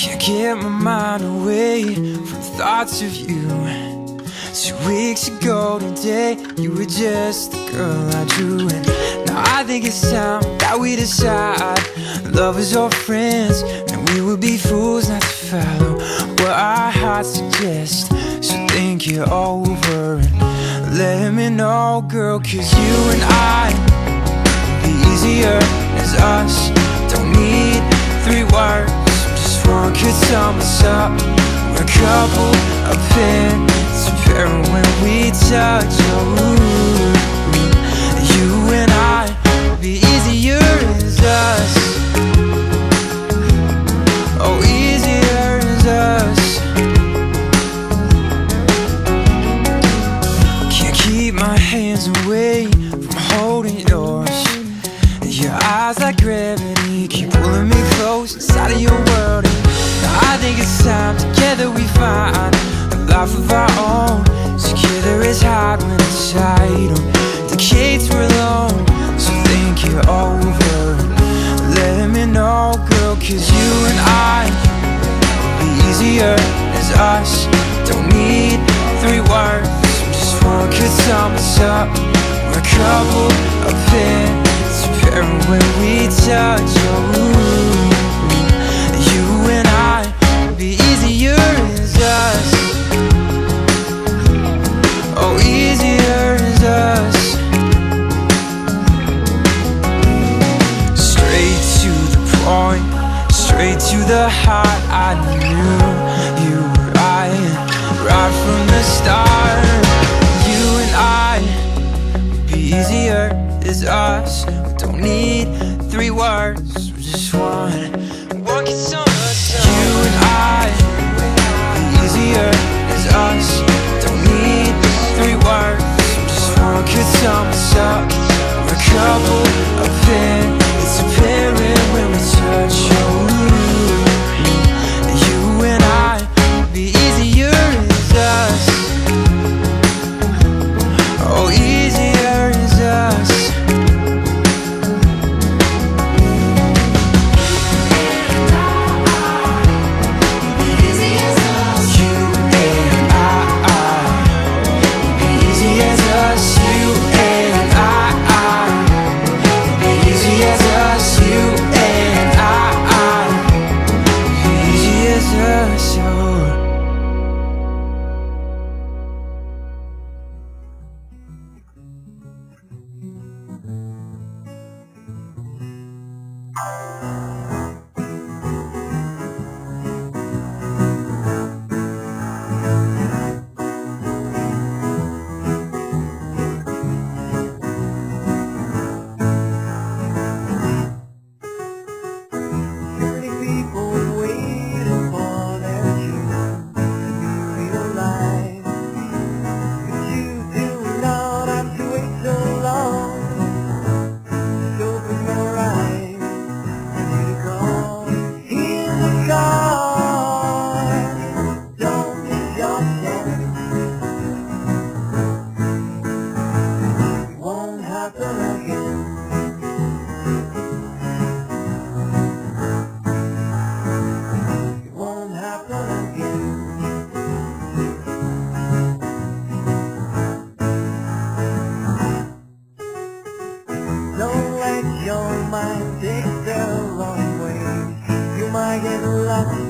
Can't get my mind away from thoughts of you. 2 weeks ago today, you were just the girl I drew. And now I think it's time that we decide, lovers or friends, and we would be fools not to follow what our hearts suggest. So think it over and let me know, girl, 'cause you and I be easier as us. Don't need 3 words, just one could sum us up. We're a couple of pins, apparent when we touch. Oh, you and I be easier as us. Oh, easier as us. Can't keep my hands away from holding yours. Your eyes like gravity keep pulling me close inside of your world. And now I think it's time together we find a life of our own. Together it's hard when inside on decades we're alone. So think it over, let me know, girl, 'cause you and I be easier as us. Don't need 3 words, just one could sum us up. We're a couple of pins, apparent when we touch. Oh, you and I be easier as us. Oh, easier as us. Straight to the point, straight to the heart. I knew you were right from the start. You and I would be easier as us. We don't need 3 words, just one can sum us up. You and I be easier as us. Don't need 3 words, just one could sum us up. We're a couple of pins, it's apparent when we touch. Oh, you and I be easier as us. Oh, easier as us. Don't let your mind take the wrong way. You might get lost